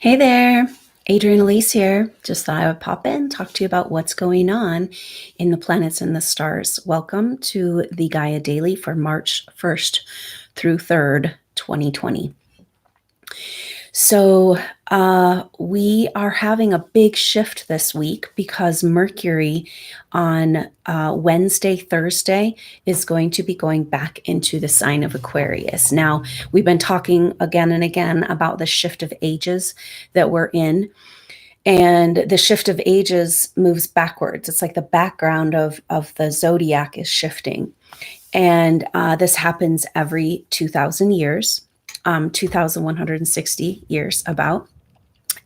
Hey there, Adrienne Elise here. Just thought I would pop in, talk to you about what's going on in the planets and the stars. Welcome to the Gaia Daily for March 1st through 3rd, 2020. So, we are having a big shift this week because Mercury on Wednesday, Thursday is going to be going back into the sign of Aquarius. Now, we've been talking again and again about the shift of ages that we're in. And the shift of ages moves backwards. It's like the background of the zodiac is shifting. And this happens every 2,000 years. 2,160 years about.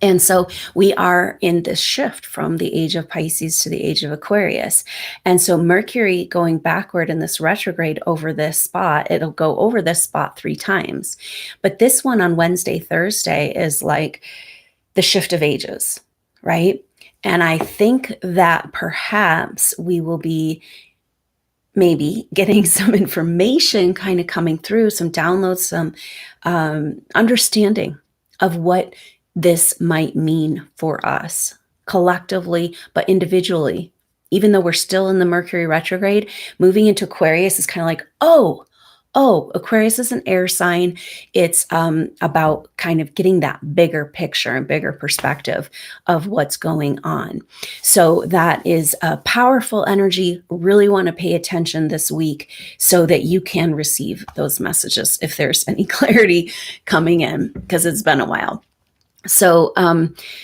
And so we are in this shift from the age of Pisces to the age of Aquarius. And so Mercury going backward in this retrograde over this spot, it'll go over this spot 3 times. But this one on Wednesday, Thursday is like the shift of ages, right? And I think that perhaps we will be maybe getting some information kind of coming through, some downloads, some understanding of what this might mean for us collectively, but individually. Even though we're still in the Mercury retrograde, moving into Aquarius is kind of like, oh, Aquarius is an air sign. It's about kind of getting that bigger picture and bigger perspective of what's going on. So that is a powerful energy. Really want to pay attention this week so that you can receive those messages if there's any clarity coming in, because it's been a while. So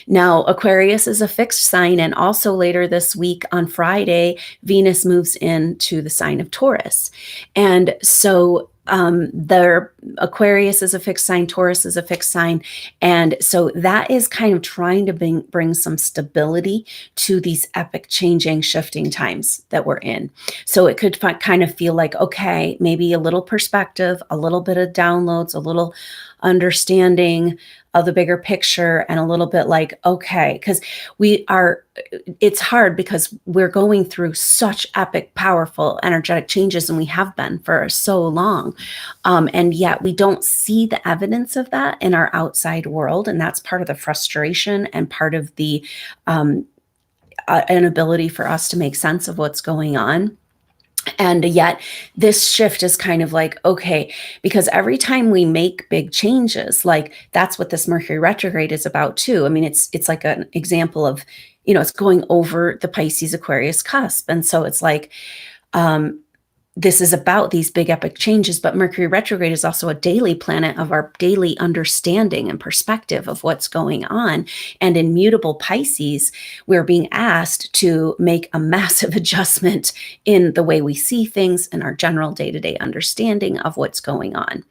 now Aquarius is a fixed sign, and also later this week on Friday, Venus moves into the sign of Taurus. And so Aquarius is a fixed sign, Taurus is a fixed sign. And so that is kind of trying to bring some stability to these epic changing, shifting times that we're in. So it could kind of feel like, okay, maybe a little perspective, a little bit of downloads, a little understanding of the bigger picture, and a little bit like, okay, because it's hard because we're going through such epic, powerful, energetic changes, and we have been for so long. And yet we don't see the evidence of that in our outside world. And that's part of the frustration and part of the inability for us to make sense of what's going on. And yet this shift is kind of like, okay, because every time we make big changes, like that's what this Mercury retrograde is about too. I mean, it's like an example of, it's going over the Pisces Aquarius cusp. And so it's like, this is about these big epic changes, but Mercury retrograde is also a daily planet of our daily understanding and perspective of what's going on. And in mutable Pisces, we're being asked to make a massive adjustment in the way we see things and our general day-to-day understanding of what's going on.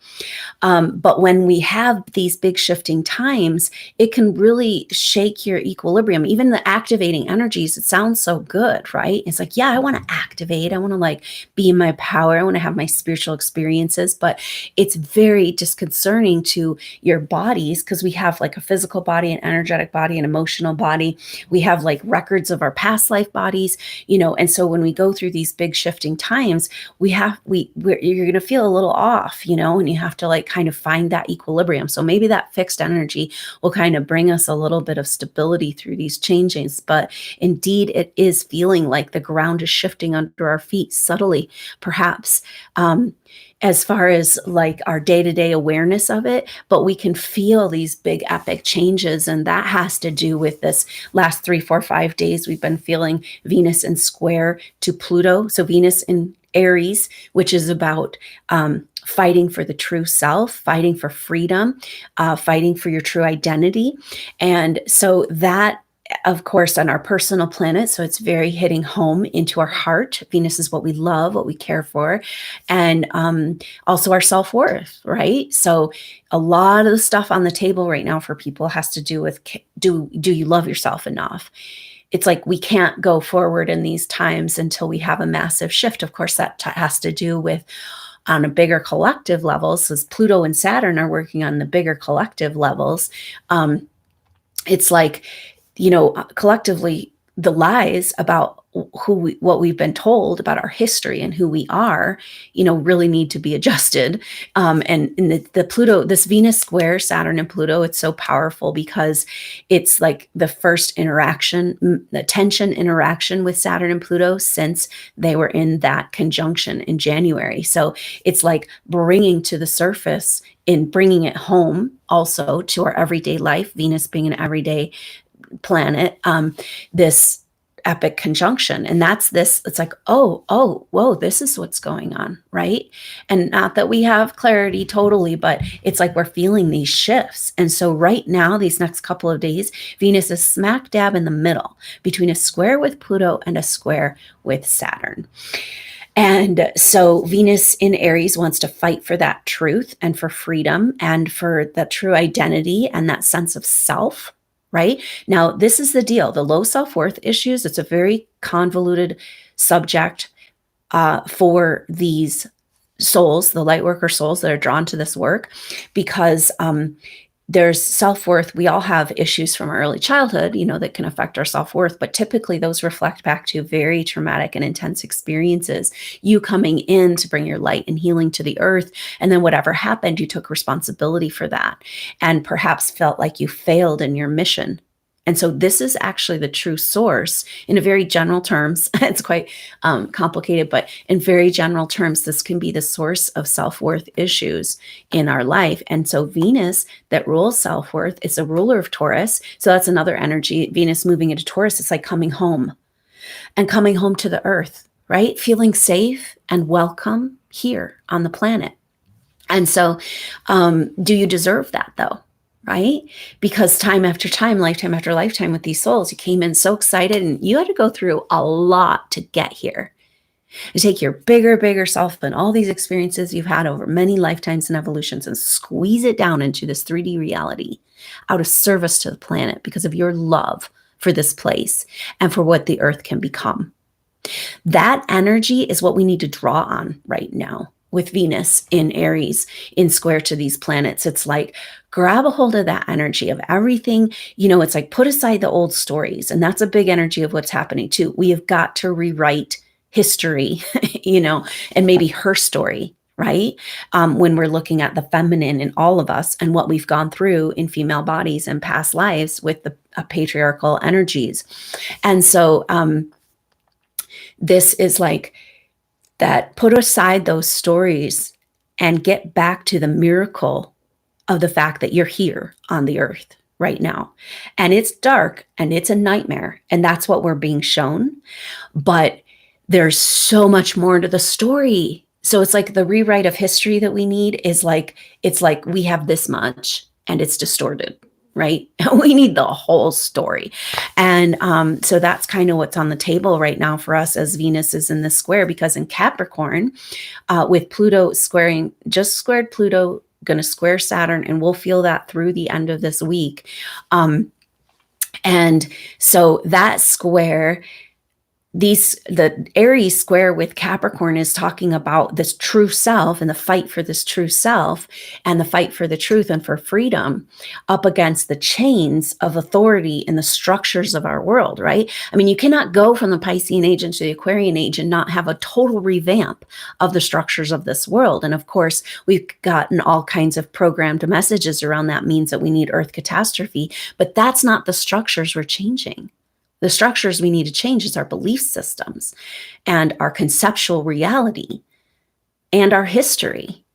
But when we have these big shifting times, it can really shake your equilibrium. Even the activating energies, it sounds so good, right? It's like, yeah, I want to activate. I want to like be in my power. I want to have my spiritual experiences, but it's very disconcerting to your bodies because we have like a physical body, an energetic body, an emotional body. We have like records of our past life bodies, and so when we go through these big shifting times, you're going to feel a little off, and you have to like kind of find that equilibrium. So maybe that fixed energy will kind of bring us a little bit of stability through these changes, but indeed it is feeling like the ground is shifting under our feet subtly, perhaps, as far as like our day-to-day awareness of it, but we can feel these big epic changes. And that has to do with this last 3, 4, 5 days. We've been feeling Venus in square to Pluto. So Venus in Aries, which is about fighting for the true self, fighting for freedom, fighting for your true identity. And so that, of course, on our personal planet. So it's very hitting home into our heart. Venus is what we love, what we care for, and also our self-worth, right? So a lot of the stuff on the table right now for people has to do with, do you love yourself enough? It's like we can't go forward in these times until we have a massive shift. Of course, that has to do with on a bigger collective level. So Pluto and Saturn are working on the bigger collective levels. It's like, collectively, the lies about what we've been told about our history and who we are, really need to be adjusted. And the Pluto, this Venus square Saturn and Pluto, it's so powerful because it's like the first interaction, the tension interaction with Saturn and Pluto since they were in that conjunction in January. So it's like bringing to the surface, in bringing it home also to our everyday life, Venus being an everyday planet, this epic conjunction. And that's this, it's like, whoa, this is what's going on, right? And not that we have clarity totally, but it's like we're feeling these shifts. And so right now, these next couple of days, Venus is smack dab in the middle between a square with Pluto and a square with Saturn. And so Venus in Aries wants to fight for that truth and for freedom and for that true identity and that sense of self. Right? Now, this is the deal. The low self-worth issues, it's a very convoluted subject for these souls, the light worker souls that are drawn to this work, because there's self-worth. We all have issues from our early childhood, that can affect our self-worth, but typically those reflect back to very traumatic and intense experiences. You coming in to bring your light and healing to the earth, and then whatever happened, you took responsibility for that and perhaps felt like you failed in your mission. And so this is actually the true source in a very general terms. It's quite complicated, but in very general terms, this can be the source of self-worth issues in our life. And so Venus that rules self-worth is a ruler of Taurus. So that's another energy. Venus moving into Taurus, it's like coming home and coming home to the earth, right? Feeling safe and welcome here on the planet. And so do you deserve that though? Right? Because time after time, lifetime after lifetime with these souls, you came in so excited and you had to go through a lot to get here. You take your bigger self and all these experiences you've had over many lifetimes and evolutions and squeeze it down into this 3D reality out of service to the planet because of your love for this place and for what the earth can become. That energy is what we need to draw on right now. With Venus in Aries in square to these planets, it's like grab a hold of that energy of everything. It's like put aside the old stories. And that's a big energy of what's happening too. We have got to rewrite history, and maybe her story, right? When we're looking at the feminine in all of us and what we've gone through in female bodies and past lives with the patriarchal energies. And so this is like, that put aside those stories and get back to the miracle of the fact that you're here on the earth right now. And it's dark and it's a nightmare. And that's what we're being shown. But there's so much more to the story. So it's like the rewrite of history that we need is like, it's like we have this much and it's distorted. Right? We need the whole story. And so that's kind of what's on the table right now for us as Venus is in this square, because in Capricorn, with Pluto just squared Pluto, going to square Saturn, and we'll feel that through the end of this week. And so that square, the Aries square with Capricorn is talking about this true self and the fight for this true self and the fight for the truth and for freedom up against the chains of authority in the structures of our world, right? I mean, you cannot go from the Piscean age into the Aquarian age and not have a total revamp of the structures of this world. And of course, we've gotten all kinds of programmed messages around that means that we need Earth catastrophe, but that's not the structures we're changing. The structures we need to change is our belief systems and our conceptual reality and our history,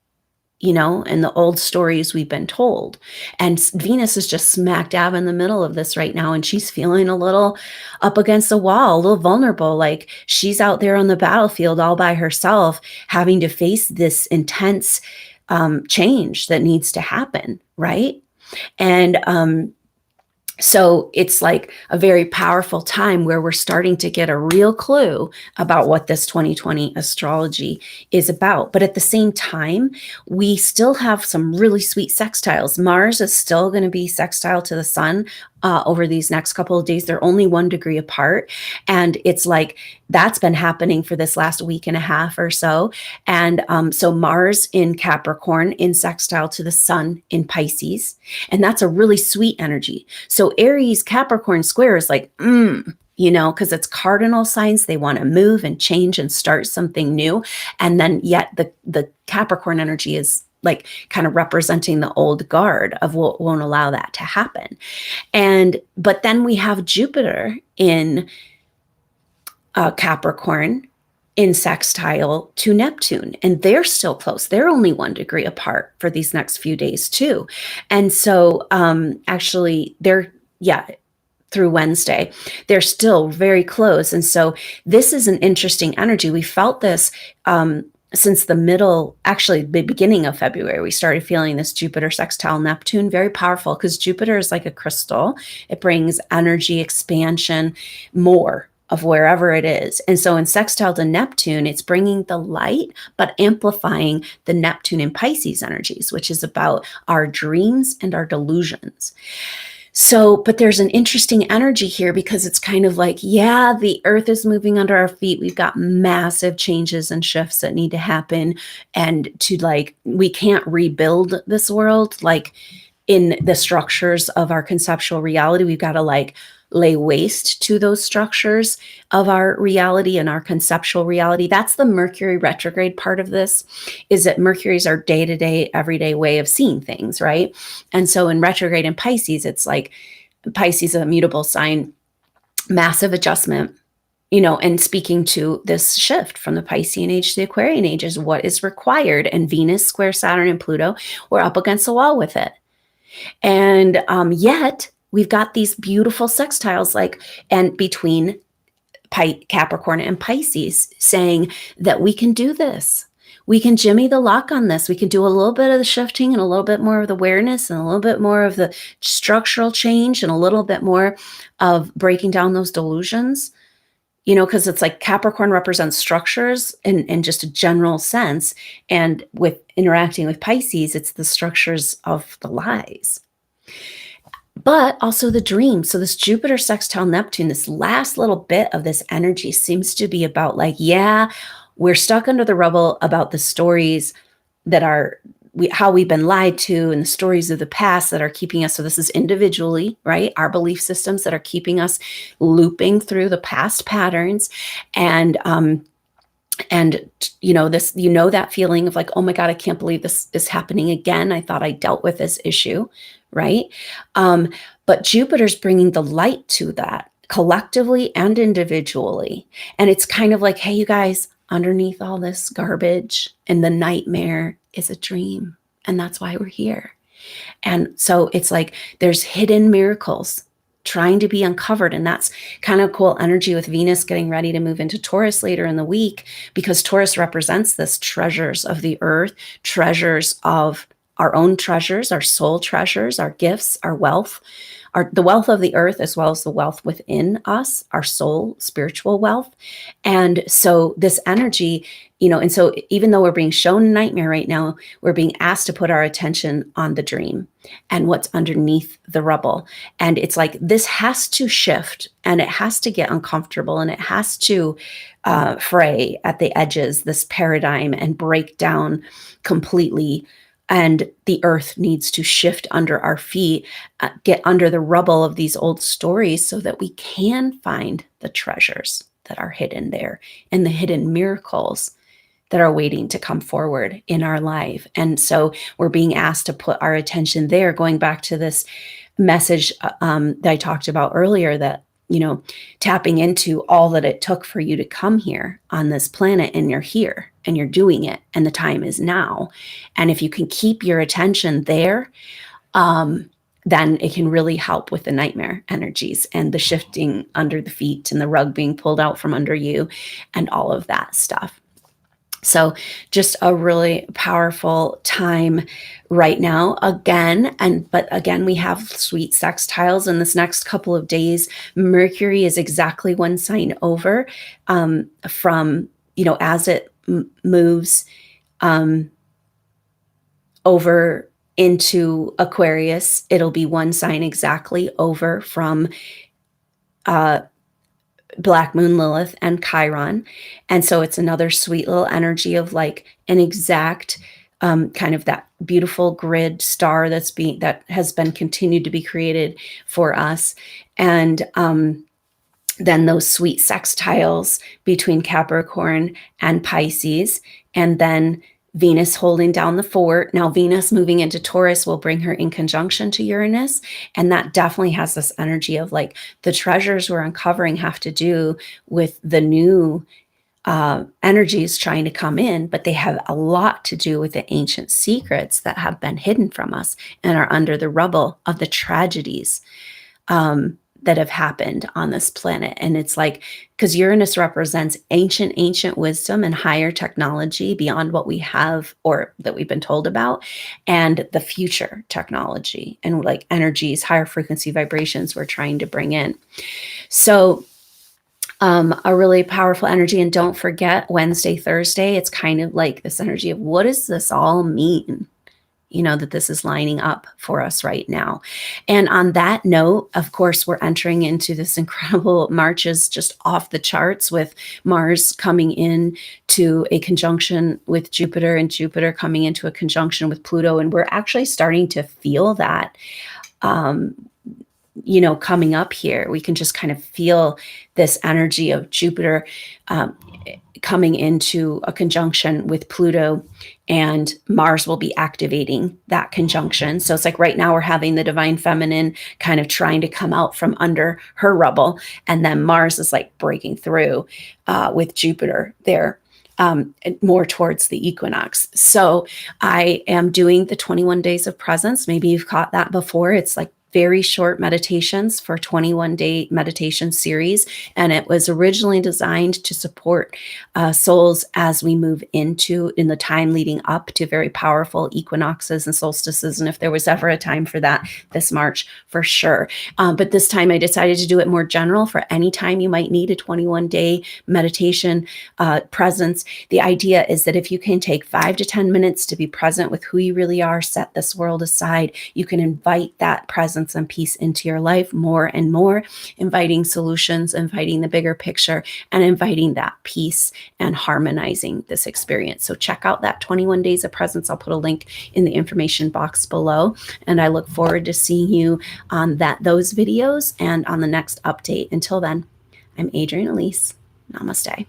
and the old stories we've been told. And Venus is just smack dab in the middle of this right now. And she's feeling a little up against the wall, a little vulnerable. Like she's out there on the battlefield all by herself, having to face this intense change that needs to happen. Right. And, so it's like a very powerful time where we're starting to get a real clue about what this 2020 astrology is about. But at the same time, we still have some really sweet sextiles. Mars is still going to be sextile to the sun over these next couple of days. They're only 1 degree apart. And it's like that's been happening for this last week and a half or so. And so Mars in Capricorn in sextile to the sun in Pisces. And that's a really sweet energy. So Aries Capricorn square is like, because it's cardinal signs. They want to move and change and start something new. And then yet the Capricorn energy is like kind of representing the old guard of what won't allow that to happen. But then we have Jupiter in Capricorn in sextile to Neptune, and they're still close. They're only 1 degree apart for these next few days too. And so actually they're, through Wednesday, they're still very close. And so this is an interesting energy. We felt this since the beginning of February. We started feeling this Jupiter sextile Neptune, very powerful, because Jupiter is like a crystal. It brings energy, expansion, more of wherever it is. And so in sextile to Neptune, it's bringing the light, but amplifying the Neptune and Pisces energies, which is about our dreams and our delusions. So, but there's an interesting energy here, because it's kind of like, the earth is moving under our feet. We've got massive changes and shifts that need to happen. And we can't rebuild this world like in the structures of our conceptual reality. We've got to lay waste to those structures of our reality and our conceptual reality. That's the Mercury retrograde part of this, is that Mercury's our day-to-day, everyday way of seeing things, right? And so in retrograde in Pisces, it's like Pisces, a mutable sign, massive adjustment, and speaking to this shift from the Piscean age to the Aquarian age is what is required. And Venus square Saturn and Pluto, we're up against the wall with it. And yet we've got these beautiful sextiles, and between Capricorn and Pisces, saying that we can do this. We can jimmy the lock on this. We can do a little bit of the shifting and a little bit more of the awareness and a little bit more of the structural change and a little bit more of breaking down those delusions, because it's like Capricorn represents structures in just a general sense. And with interacting with Pisces, it's the structures of the lies, but also the dream. So this Jupiter sextile Neptune, this last little bit of this energy seems to be about we're stuck under the rubble about the stories that are how we've been lied to, and the stories of the past that are keeping us. So this is individually, right? Our belief systems that are keeping us looping through the past patterns. And this, that feeling of like, oh my God, I can't believe this is happening again. I thought I dealt with this issue, right? But Jupiter's bringing the light to that collectively and individually. And it's kind of like, hey, you guys, underneath all this garbage and the nightmare is a dream. And that's why we're here. And so it's like there's hidden miracles trying to be uncovered. And that's kind of cool energy with Venus getting ready to move into Taurus later in the week, because Taurus represents this treasures of the earth, treasures of our own treasures, our soul treasures, our gifts, our wealth, the wealth of the earth, as well as the wealth within us, our soul, spiritual wealth. And so this energy, and so even though we're being shown a nightmare right now, we're being asked to put our attention on the dream and what's underneath the rubble. And it's like, this has to shift, and it has to get uncomfortable, and it has to fray at the edges, this paradigm, and break down completely. And the earth needs to shift under our feet, get under the rubble of these old stories, so that we can find the treasures that are hidden there and the hidden miracles that are waiting to come forward in our life. And so we're being asked to put our attention there, going back to this message that I talked about earlier, that tapping into all that it took for you to come here on this planet, and you're here and you're doing it, and the time is now. And if you can keep your attention there, then it can really help with the nightmare energies and the shifting under the feet and the rug being pulled out from under you and all of that stuff. So just a really powerful time right now but again, we have sweet sextiles in this next couple of days. Mercury is exactly one sign over from, as it moves over into Aquarius, it'll be one sign exactly over from Black Moon Lilith and Chiron. And so it's another sweet little energy of like an exact kind of that beautiful grid star that has been continued to be created for us. And then those sweet sextiles between Capricorn and Pisces, and then Venus holding down the fort. Now, Venus moving into Taurus will bring her in conjunction to Uranus. And that definitely has this energy of like the treasures we're uncovering have to do with the new energies trying to come in, but they have a lot to do with the ancient secrets that have been hidden from us and are under the rubble of the tragedies that have happened on this planet. And it's like, because Uranus represents ancient wisdom and higher technology beyond what we have or that we've been told about, and the future technology and like energies, higher frequency vibrations we're trying to bring in. So a really powerful energy. And don't forget Wednesday, Thursday, it's kind of like this energy of what does this all mean? You know, that this is lining up for us right now. And on that note, of course, we're entering into this incredible Marches just off the charts with Mars coming in to a conjunction with Jupiter and Jupiter coming into a conjunction with Pluto. And we're actually starting to feel that, you know, coming up here. We can just kind of feel this energy of Jupiter coming into a conjunction with Pluto, and Mars will be activating that conjunction. So it's like right now we're having the divine feminine kind of trying to come out from under her rubble, and then Mars is like breaking through with Jupiter there. More towards the equinox. So I am doing the 21 days of presence. Maybe you've caught that before. It's like very short meditations for 21-day meditation series. And it was originally designed to support souls as we move into in the time leading up to very powerful equinoxes and solstices. And if there was ever a time for that, this March for sure. But this time I decided to do it more general for any time you might need a 21-day meditation presence. The idea is that if you can take 5 to 10 minutes to be present with who you really are, set this world aside, you can invite that presence and peace into your life more and more, inviting solutions, inviting the bigger picture, and inviting that peace and harmonizing this experience. So check out that 21 days of presence. I'll put a link in the information box below, and I look forward to seeing you on those videos and on the next update. Until then, I'm Adrienne Elise. Namaste.